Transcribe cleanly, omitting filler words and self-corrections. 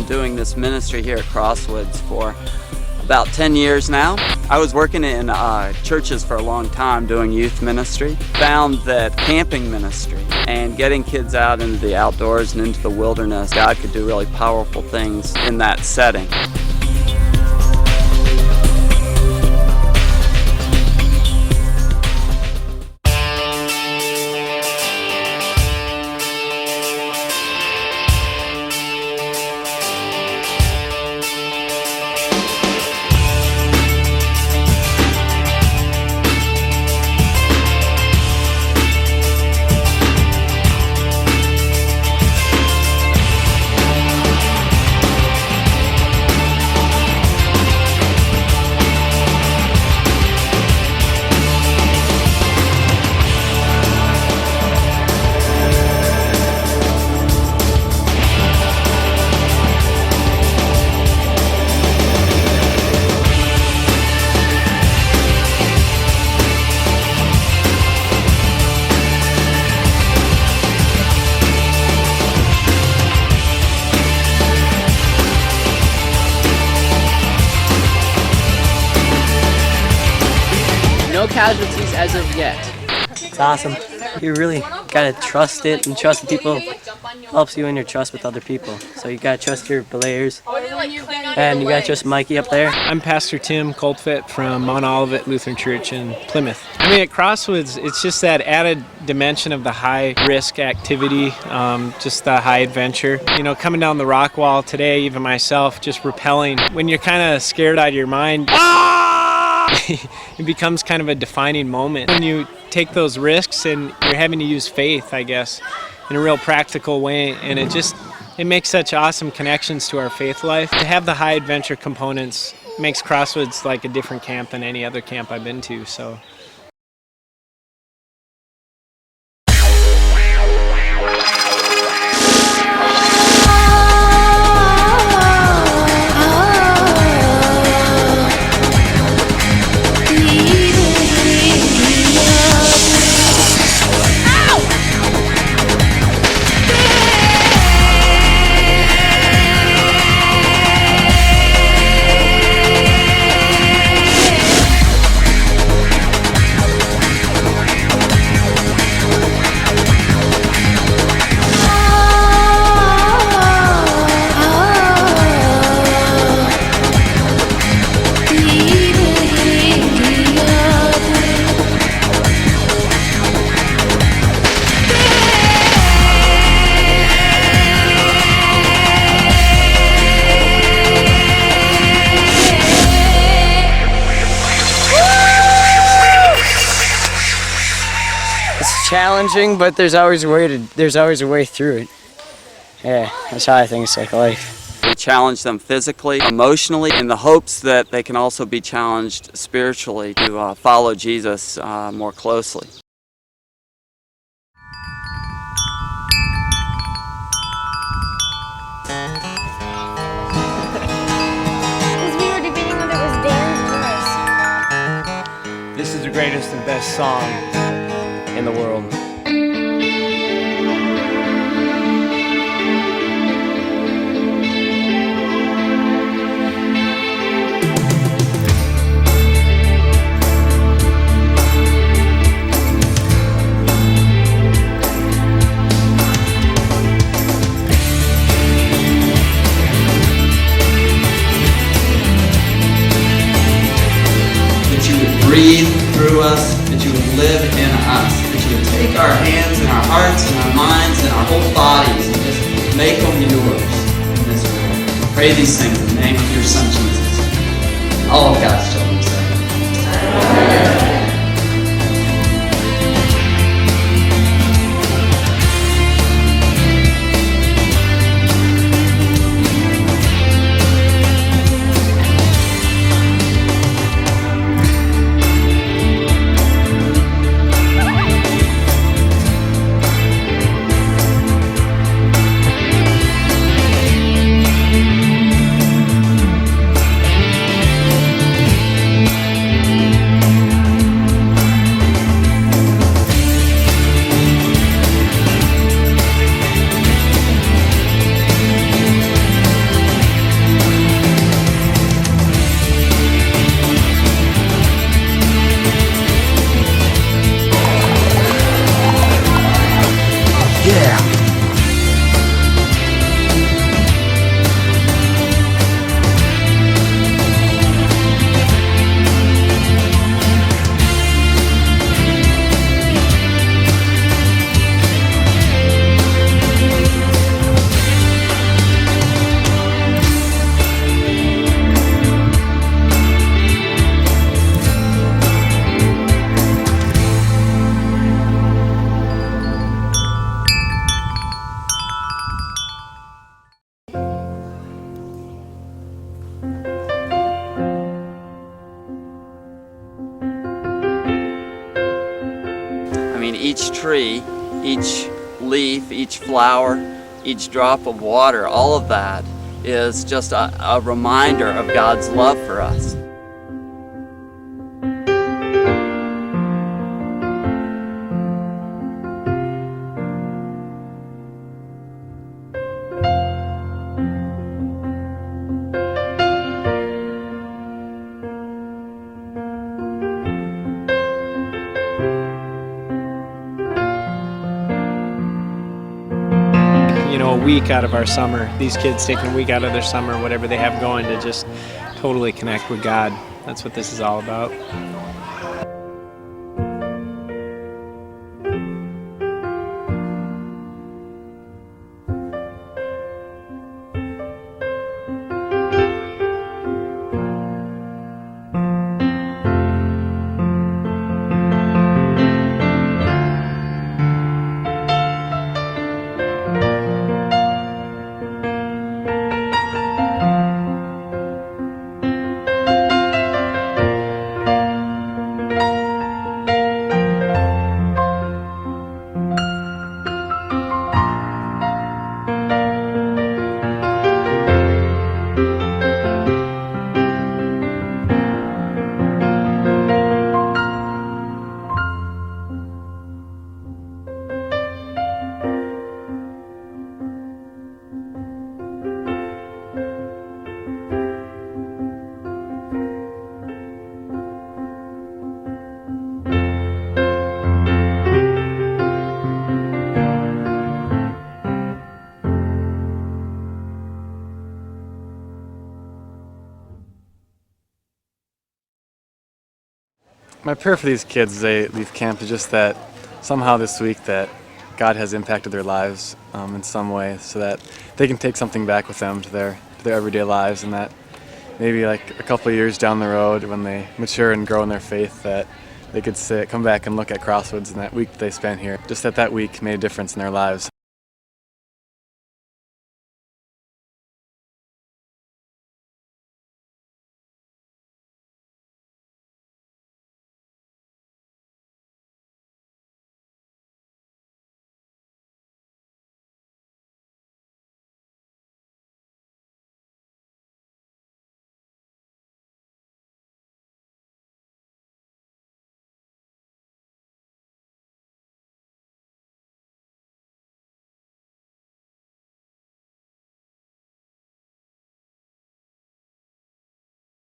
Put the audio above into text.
been doing this ministry here at CrossWoods for about 10 years now. I was working in churches for a long time doing youth ministry. Found that camping ministry and getting kids out into the outdoors and into the wilderness, God could do really powerful things in that setting. No casualties as of yet. It's awesome. You really gotta trust it, and trust the people helps you in your trust with other people. So you gotta trust your belayers, and you gotta trust Mikey up there. I'm Pastor Tim Coltfit from Mount Olivet Lutheran Church in Plymouth. I mean, at CrossWoods, it's just that added dimension of the high risk activity, just the high adventure. You know, coming down the rock wall today, even myself, just rappelling. When you're kind of scared out of your mind, it becomes kind of a defining moment when you take those risks and you're having to use faith, I guess, in a real practical way, and it makes such awesome connections to our faith life. To have the high adventure components makes CrossWoods like a different camp than any other camp I've been to. So. Challenging, but there's always a way through it. Yeah, that's how I think it's like life. We challenge them physically, emotionally, in the hopes that they can also be challenged spiritually to follow Jesus more closely. Because we were debating whether it was Dan's or yours. This is the greatest and best song in the world. That you would breathe through us, that you would live in us, that you would take our hands and our hearts and our minds and our whole bodies and just make them yours in this world. Pray these things in the name of your Son, Jesus. All of God's children say, Amen. each tree, each leaf, each flower, each drop of water, all of that is just a reminder of God's love for us. You know, a week out of our summer, these kids taking a week out of their summer, whatever they have going, to just totally connect with God. That's what this is all about. My prayer for these kids as they leave camp is just that somehow this week that God has impacted their lives in some way, so that they can take something back with them to their everyday lives, and that maybe like a couple of years down the road when they mature and grow in their faith, that they could come back and look at CrossWoods and that week they spent here, just that week made a difference in their lives.